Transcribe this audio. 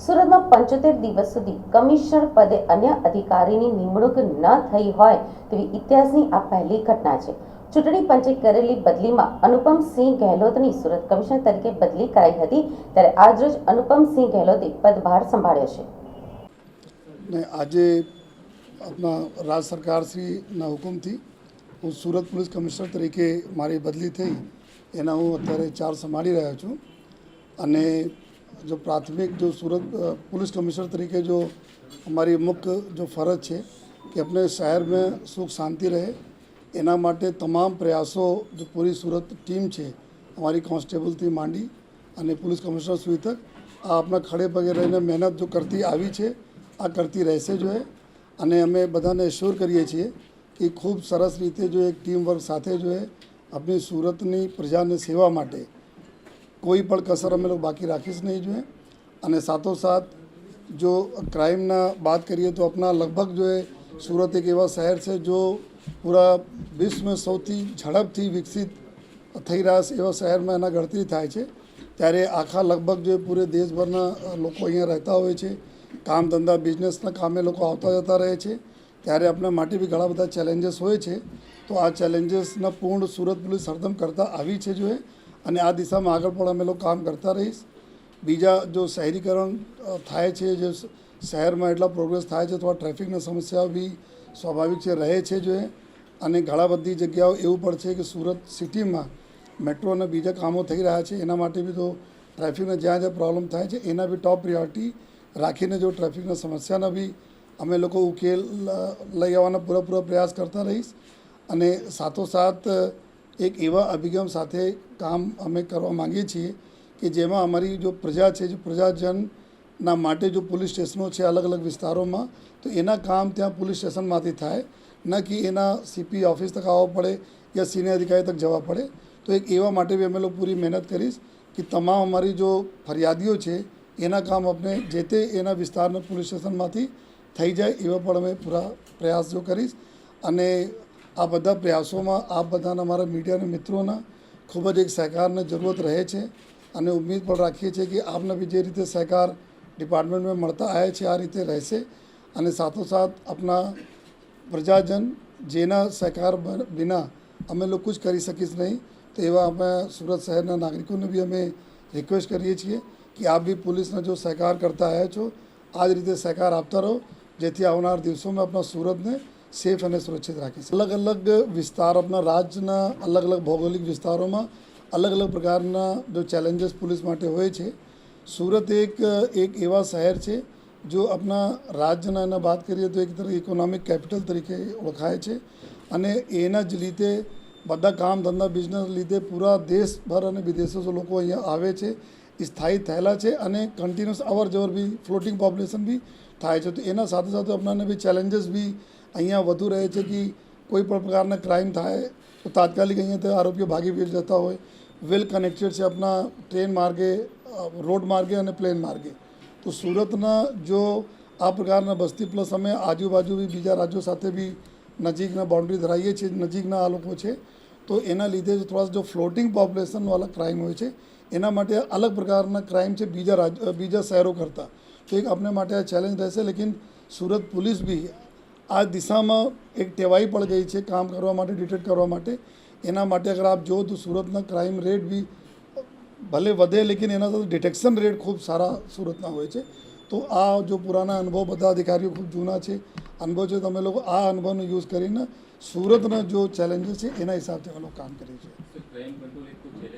સુરતમાં 75 દિવસ સુધી કમિશનર પદે અન્ય અધિકારીની નિમણૂક ન થઈ હોય તેવી ઇતિહાસની આ પહેલી ઘટના છે। ચૂંટણી પંચે કરેલી બદલીમાં અનુપમસિંહ ગહેલોતની સુરત કમિશનર તરીકે બદલી કરાઈ હતી, ત્યારે આજરોજ અનુપમસિંહ ગહેલોતે પદભાર સંભાળ્યો છે। ને આજે આપણા રાજ સરકારશ્રીના હુકમથી હું સુરત પોલીસ કમિશનર તરીકે મારી બદલી થઈ એના હું અત્યારે ચાર્જ સંભાળી રહ્યો છું। અને जो प्राथमिक जो सूरत पुलिस कमिश्नर तरीके जो हमारी मुख्य जो फ़र्ज है कि अपने शहर में सुख शांति रहे, एना माटे तमाम प्रयासों जो पूरी सूरत टीम है हमारी कांस्टेबल थी मांडी अने पुलिस कमिश्नर सुधी तक आ अपना खड़े पगे रहीने मेहनत जो करती आवी है आ करती रहेशे जो है। अने अमे बधाने एश्योर करीए छीए कि खूब सरस रीते जो एक टीम वर्क साथे जो है अपनी सूरतनी प्रजाने सेवा माटे कोई पण कसर अमे लोग बाकी राखीश नहीं जो है। अने साथों साथ जो क्राइम ना बात करिए तो अपना लगभग जो है सूरत एक एवा शहर से जो पूरा विश्व में सौथी झड़पथी विकसित थई रह्या छे एवा शहर में एना गणतरी थाय छे, त्यारे आखा लगभग जो पूरे देशभरना लोको अहींया रहता होय छे, काम धंधा बिजनेसना कामे लोको आवता जता रहे छे, त्यारे अपना माटे बी घणा बधा चेलेंजीस होय छे। तो आ चेलेंजीसना पूर्ण सूरत पुलिस हरदम करता आवी छे जो है અને આ દિશામાં આગળ પણ અમે લોકો કામ કરતા રહીશ। બીજા જો શહેરીકરણ થાય છે, જે શહેરમાં એટલા પ્રોગ્રેસ થાય છે તો આ ટ્રાફિકની સમસ્યાઓ બી સ્વાભાવિક છે રહે છે જો અને ઘણા બધી જગ્યાઓ એવું પણ છે કે સુરત સિટીમાં મેટ્રો અને બીજા કામો થઈ રહ્યા છે, એના માટે બી તો ટ્રાફિકના જ્યાં જ્યાં પ્રોબ્લેમ થાય છે એના બી ટોપ પ્રિયોરિટી રાખીને જો ટ્રાફિકના સમસ્યાના બી અમે લોકો ઉકેલ લઈ આવવાના પૂરેપૂરા પ્રયાસ કરતા રહીશ। અને સાથોસાથ एक एवा अभिगम साथे काम अमे करवा मांगीए छीए कि जेमां अमारी जो प्रजा है, जो प्रजाजनना माटे जो पुलिस स्टेशनों है अलग अलग विस्तारों में, तो एना काम त्या पुलिस स्टेशन मांथी थाय, न कि एना सीपी ऑफिस तक आववा पड़े या सीनियर अधिकारी तक जवा पड़े। तो एक एवा माटे भी अमे लोग पूरी मेहनत करीश कि तमाम अमारी जो फरियादीओ है एना काम अपने जेते एना विस्तारना पुलिस स्टेशन मांथी थई जाए एवा पण अमे पूरा प्रयास जो करीश। अने आ बधा प्रयासों में आप बधा अमरा मीडिया ने मित्रों खूब ज एक सहकार ने जरूरत रहे छे अने उम्मीद पण राखीए छे कि आपने भी जे रीते सहकार डिपार्टमेंट में मळता आया छे आ रीते रहेशे। अने साथोसाथ अपना प्रजाजन जेना सहकार बिना अमे लोग कुछ करी सकीश नहीं, तो एवा अमे सूरत शहरना नागरिकों ने भी अमे रिक्वेस्ट करीए छीए कि आप भी पुलिस ने जो सहकार करता आया छो आ ज रीते सहकार आपता रहो, जेथी आवनार दिवसों में अपना सूरत ने सेफ और सुरक्षित राखी। अलग अलग विस्तार अपना राज्यना अलग अलग भौगोलिक विस्तारों में अलग अलग प्रकारना जो चैलेंजेस पुलिस माटे होय छे। सूरत एक एवा शहर है जो अपना राज्यना एना बात करिए तो एक तरह इकोनॉमिक कैपिटल तरीके ओळखाय छे अने एना ज लीधे बधा काम धंधा बिजनेस लीधे पूरा देशभर और विदेशों से लोग अहींया आवे छे, स्थायी थयेला छे अने कन्टिन्यूअस अवर जवर भी फ्लोटिंग पॉप्युलेशन भी थाय छे। तो एना साथे साथे अपनाने भी चैलेंजीस भी अहींया वधु रहे छे कि कोई पण प्रकारना क्राइम थाय तो तात्कालिक अहींया तो आरोपीओ भागी भी जता होय। वेल कनेक्टेड है अपना ट्रेन मार्गे, रोड मार्गे और प्लेन मार्गे। तो सूरतना जो आ प्रकारना बस्ती प्लस अमे आजूबाजू भी बीजा राज्यों साथे भी नजीकना बाउंड्री धराईए छे, नजीकना आ लोको छे, तो एना लीधे थोड़ा जो फ्लोटिंग पॉप्युलेशन वाला क्राइम होय छे एना माटे अलग प्रकारना क्राइम छे बीजा शहरों करता। तो एक अपने माटे आ चैलेंज रहेशे, लेकिन सूरत पुलिस भी आ दिशा में एक टेवाई पड़ गई है काम करवा माटे, डिटेक्ट करवा माटे। एना माटे अगर आप जो तो सूरतना क्राइम रेट भी भले वधे लेकिन एना तो डिटेक्शन रेट खूब सारा सूरतना होय छे। तो आ जो पुराना अनुभव बधा अधिकारीओ खूब जूना है अनुभव है, तो अमे लोग आ अनुभवनो यूज करीने सूरतना जो चैलेंजीस है एना हिसाबथी अमे लोग काम करीए छीए।